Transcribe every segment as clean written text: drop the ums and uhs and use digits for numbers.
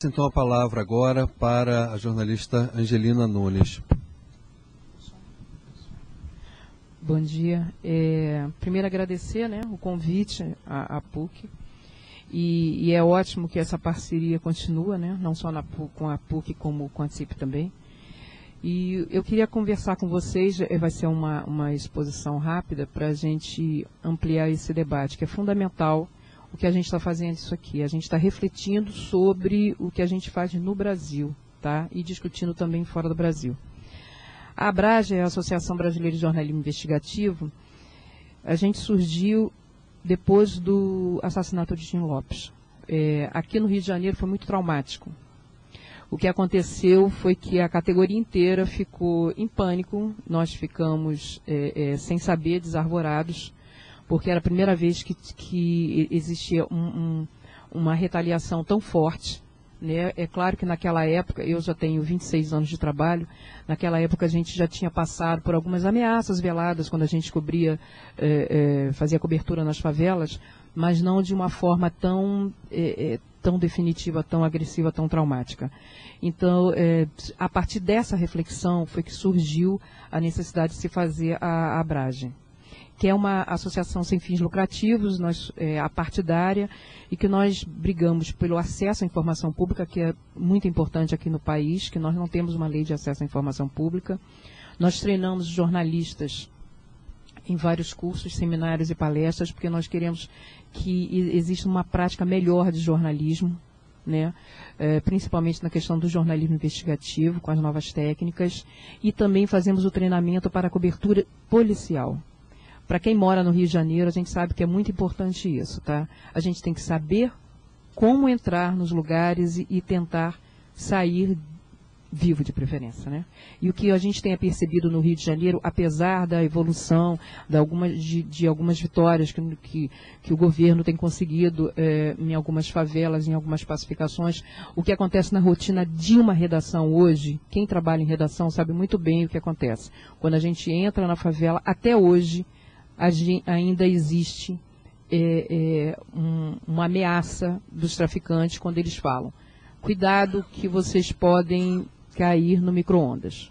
Então a palavra agora para a jornalista Angelina Nunes. Bom dia. Primeiro agradecer, o convite à PUC. E é ótimo que essa parceria continua, não só com a PUC, como com a CIP também. E eu queria conversar com vocês, vai ser uma exposição rápida para a gente ampliar esse debate, que é fundamental o que a gente está fazendo isso aqui. A gente está refletindo sobre o que a gente faz no Brasil, tá? E discutindo também fora do Brasil. A ABRAGE, a Associação Brasileira de Jornalismo Investigativo, a gente surgiu depois do assassinato de Tim Lopes. Aqui no Rio de Janeiro foi muito traumático. O que aconteceu foi que a categoria inteira ficou em pânico, nós ficamos sem saber, desarvorados, porque era a primeira vez que existia uma retaliação tão forte. É claro que naquela época, eu já tenho 26 anos de trabalho, naquela época a gente já tinha passado por algumas ameaças veladas quando a gente fazia cobertura nas favelas, mas não de uma forma tão definitiva, tão agressiva, tão traumática. Então, a partir dessa reflexão foi que surgiu a necessidade de se fazer a ABRAGE, que é uma associação sem fins lucrativos, apartidária, e que nós brigamos pelo acesso à informação pública, que é muito importante aqui no país, que nós não temos uma lei de acesso à informação pública. Nós treinamos jornalistas em vários cursos, seminários e palestras, porque nós queremos que exista uma prática melhor de jornalismo, principalmente na questão do jornalismo investigativo, com as novas técnicas, e também fazemos o treinamento para a cobertura policial. Para quem mora no Rio de Janeiro, a gente sabe que é muito importante isso, tá? A gente tem que saber como entrar nos lugares e tentar sair vivo, de preferência, E o que a gente tem percebido no Rio de Janeiro, apesar da evolução, de algumas vitórias que o governo tem conseguido em algumas favelas, em algumas pacificações, o que acontece na rotina de uma redação hoje, quem trabalha em redação sabe muito bem o que acontece. Quando a gente entra na favela, até hoje, ainda existe uma ameaça dos traficantes quando eles falam: cuidado que vocês podem cair no micro-ondas.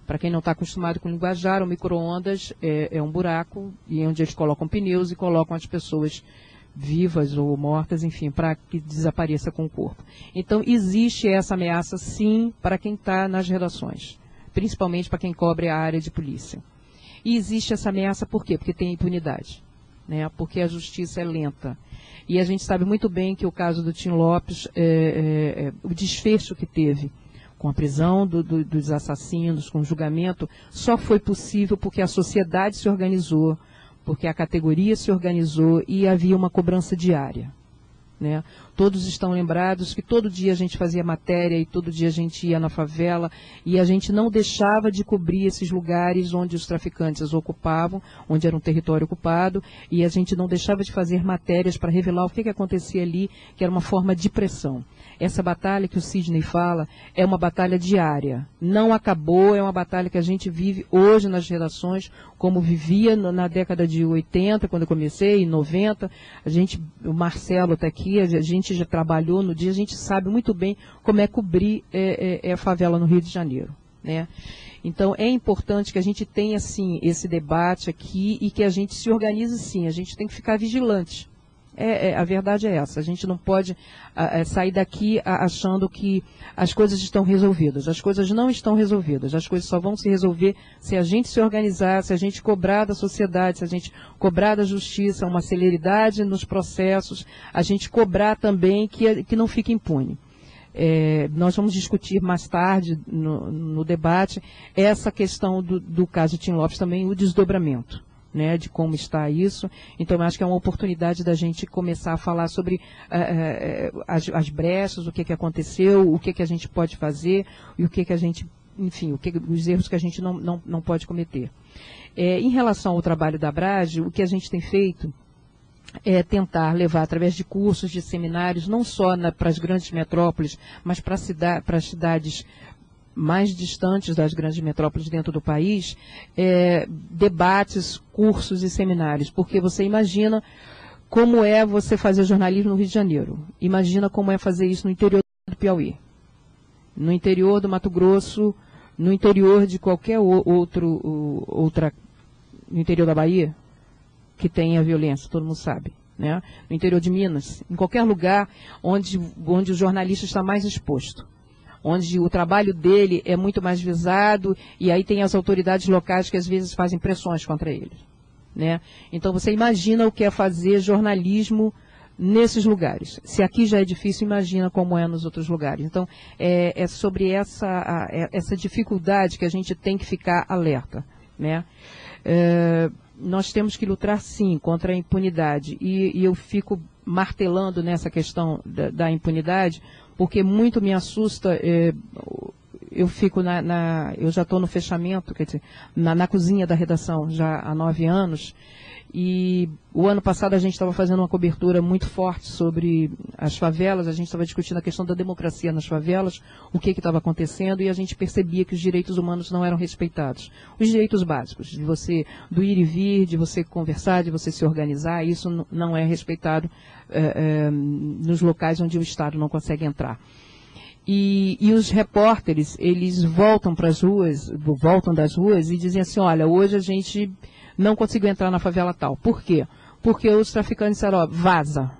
Para quem não está acostumado com linguajar, o micro-ondas é um buraco e onde eles colocam pneus e colocam as pessoas vivas ou mortas, enfim, para que desapareça com o corpo. Então, existe essa ameaça, sim, para quem está nas redações, principalmente para quem cobre a área de polícia. E existe essa ameaça por quê? Porque tem impunidade, porque a justiça é lenta. E a gente sabe muito bem que o caso do Tim Lopes, o desfecho que teve com a prisão dos assassinos, com o julgamento, só foi possível porque a sociedade se organizou, porque a categoria se organizou e havia uma cobrança diária. Todos estão lembrados que todo dia a gente fazia matéria e todo dia a gente ia na favela e a gente não deixava de cobrir esses lugares onde os traficantes ocupavam, onde era um território ocupado, e a gente não deixava de fazer matérias para revelar o que acontecia ali, que era uma forma de pressão. Essa batalha que o Sidney fala é uma batalha diária, não acabou, é uma batalha que a gente vive hoje nas redações, como vivia na década de 80, quando eu comecei, em 90, o Marcelo está aqui, a gente já trabalhou no dia, a gente sabe muito bem como é cobrir a favela no Rio de Janeiro, Então, é importante que a gente tenha, sim, esse debate aqui e que a gente se organize, sim, a gente tem que ficar vigilante. A verdade é essa, a gente não pode sair daqui achando que as coisas estão resolvidas. As coisas não estão resolvidas, as coisas só vão se resolver se a gente se organizar, se a gente cobrar da sociedade, se a gente cobrar da justiça uma celeridade nos processos, a gente cobrar também que não fique impune. Nós vamos discutir mais tarde no debate essa questão do caso de Tim Lopes também, o desdobramento. De como está isso. Então, eu acho que é uma oportunidade da gente começar a falar sobre as brechas, o que aconteceu, o que a gente pode fazer e o que a gente, enfim, os erros que a gente não pode cometer. Em relação ao trabalho da ABRAGE, o que a gente tem feito é tentar levar, através de cursos, de seminários, não só para as grandes metrópoles, mas para as cidades mais distantes das grandes metrópoles dentro do país, debates, cursos e seminários, porque você imagina como é você fazer jornalismo no Rio de Janeiro. Imagina como é fazer isso no interior do Piauí, no interior do Mato Grosso, no interior de qualquer outra, no interior da Bahia, que tenha violência, todo mundo sabe, né? No interior de Minas, em qualquer lugar onde o jornalista está mais exposto, onde o trabalho dele é muito mais visado, e aí tem as autoridades locais que às vezes fazem pressões contra ele, né? Então você imagina o que é fazer jornalismo nesses lugares. Se aqui já é difícil, imagina como é nos outros lugares. Então, é sobre essa dificuldade que a gente tem que ficar alerta, né? Nós temos que lutar, sim, contra a impunidade. E eu fico martelando nessa questão da impunidade, porque muito me assusta. Eu fico eu já estou no fechamento, quer dizer, na cozinha da redação já há 9 anos. E o ano passado a gente estava fazendo uma cobertura muito forte sobre as favelas, a gente estava discutindo a questão da democracia nas favelas, o que estava acontecendo, e a gente percebia que os direitos humanos não eram respeitados. Os direitos básicos, do ir e vir, de você conversar, de você se organizar, isso não é respeitado nos locais onde o Estado não consegue entrar. E os repórteres, eles voltam das ruas e dizem assim, olha, hoje a gente não conseguiu entrar na favela tal. Por quê? Porque os traficantes disseram, ó, vaza,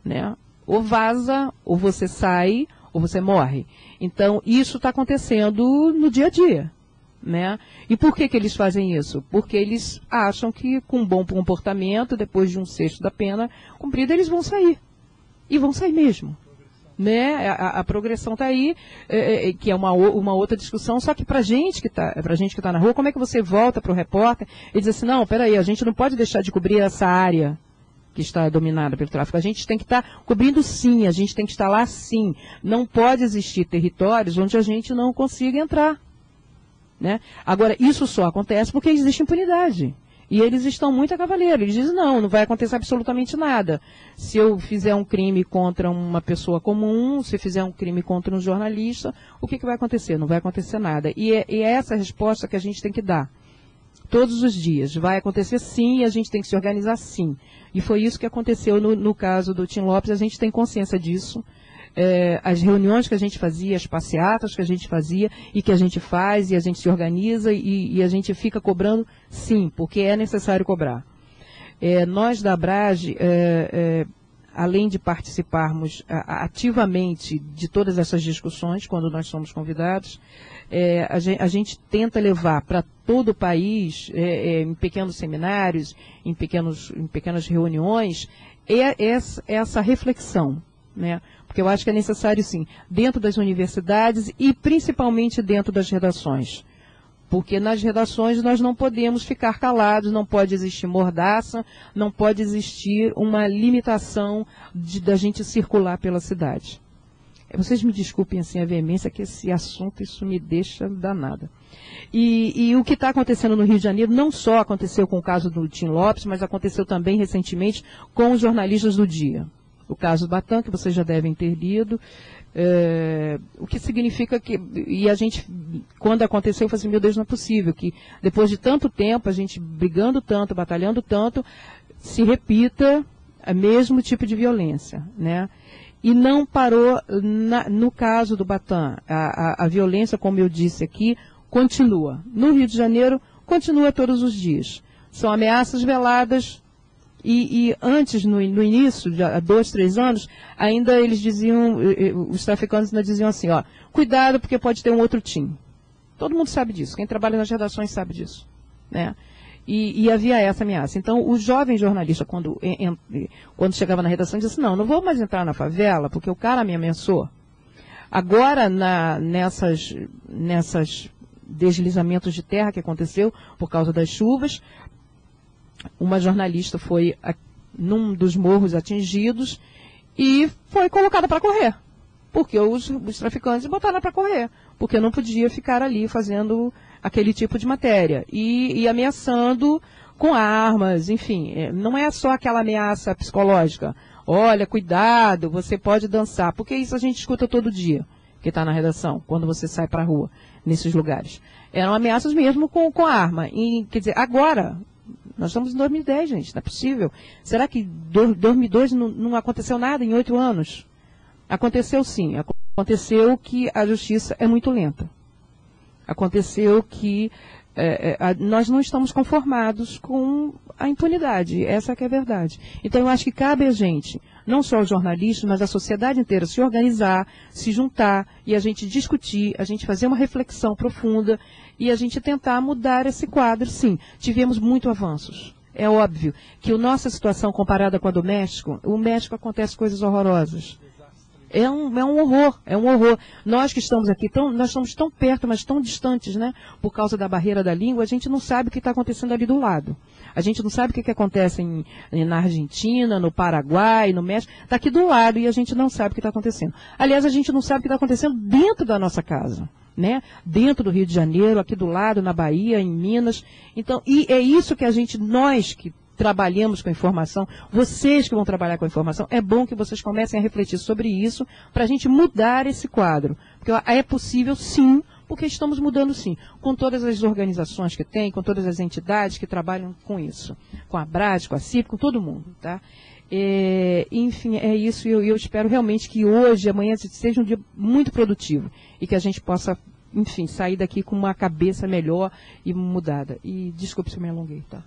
né? Ou vaza, ou você sai, ou você morre. Então, isso está acontecendo no dia a dia, né? E por que eles fazem isso? Porque eles acham que com um bom comportamento, depois de 1/6 da pena cumprida, eles vão sair. E vão sair mesmo. Né? A progressão está aí, que é uma outra discussão, só que para gente que está na rua, como é que você volta para o repórter e diz assim, não, peraí, a gente não pode deixar de cobrir essa área que está dominada pelo tráfico, a gente tem que estar cobrindo sim, a gente tem que estar lá sim, não pode existir territórios onde a gente não consiga entrar, né? Agora, isso só acontece porque existe impunidade. E eles estão muito a cavaleiro. Eles dizem, não vai acontecer absolutamente nada. Se eu fizer um crime contra uma pessoa comum, se fizer um crime contra um jornalista, o que vai acontecer? Não vai acontecer nada. E é essa a resposta que a gente tem que dar. Todos os dias. Vai acontecer sim, e a gente tem que se organizar sim. E foi isso que aconteceu no caso do Tim Lopes, a gente tem consciência disso. As reuniões que a gente fazia, as passeatas que a gente fazia e que a gente faz e a gente se organiza e a gente fica cobrando, sim, porque é necessário cobrar. Nós da Abrage, além de participarmos ativamente de todas essas discussões, quando nós somos convidados, a gente tenta levar para todo o país, em pequenos seminários, em pequenas reuniões, essa reflexão, né? Porque eu acho que é necessário, sim, dentro das universidades e principalmente dentro das redações. Porque nas redações nós não podemos ficar calados, não pode existir mordaça, não pode existir uma limitação da gente circular pela cidade. Vocês me desculpem assim a veemência, que esse assunto, isso me deixa danada. E o que está acontecendo no Rio de Janeiro não só aconteceu com o caso do Tim Lopes, mas aconteceu também recentemente com os jornalistas do Dia. O caso do Batan, que vocês já devem ter lido, o que significa que, e a gente, quando aconteceu, eu falei assim, meu Deus, não é possível que depois de tanto tempo, a gente brigando tanto, batalhando tanto, se repita o mesmo tipo de violência, né? E não parou no caso do Batan. A violência, como eu disse aqui, continua. No Rio de Janeiro, continua todos os dias. São ameaças veladas. E antes, no início, há 2, 3 anos, ainda eles diziam, os traficantes ainda diziam assim, ó, cuidado porque pode ter um outro time. Todo mundo sabe disso, quem trabalha nas redações sabe disso, né? E havia essa ameaça. Então, o jovem jornalista, quando chegava na redação, dizia assim, não vou mais entrar na favela porque o cara me ameaçou. Agora, nessas deslizamentos de terra que aconteceu por causa das chuvas, uma jornalista foi num dos morros atingidos e foi colocada para correr, porque os traficantes botaram para correr, porque não podia ficar ali fazendo aquele tipo de matéria e ameaçando com armas, enfim, não é só aquela ameaça psicológica, olha, cuidado, você pode dançar, porque isso a gente escuta todo dia, que está na redação, quando você sai para a rua, nesses lugares. Eram ameaças mesmo com a arma, quer dizer, agora, Nós estamos em 2010, gente, não é possível. Será que 2002 não aconteceu nada em 8 anos? Aconteceu sim, aconteceu que a justiça é muito lenta. Aconteceu que nós não estamos conformados com a impunidade, essa que é a verdade. Então eu acho que cabe a gente, não só os jornalistas, mas a sociedade inteira se organizar, se juntar e a gente discutir, a gente fazer uma reflexão profunda e a gente tentar mudar esse quadro, sim. Tivemos muitos avanços. É óbvio que a nossa situação comparada com a do México, o México acontece coisas horrorosas. É um horror. Nós que estamos aqui, nós estamos tão perto, mas tão distantes, né? Por causa da barreira da língua, a gente não sabe o que está acontecendo ali do lado. A gente não sabe o que acontece na Argentina, no Paraguai, no México. Está aqui do lado e a gente não sabe o que está acontecendo. Aliás, a gente não sabe o que está acontecendo dentro da nossa casa, né? Dentro do Rio de Janeiro, aqui do lado, na Bahia, em Minas. Então, e é isso que nós que trabalhamos com informação, vocês que vão trabalhar com informação, é bom que vocês comecem a refletir sobre isso para a gente mudar esse quadro. Porque é possível, sim, porque estamos mudando, sim, com todas as organizações que tem, com todas as entidades que trabalham com isso, com a Brad, com a CIP, com todo mundo, tá? Enfim, é isso, e eu espero realmente que hoje, amanhã, seja um dia muito produtivo e que a gente possa, enfim, sair daqui com uma cabeça melhor e mudada. E desculpe se eu me alonguei, tá?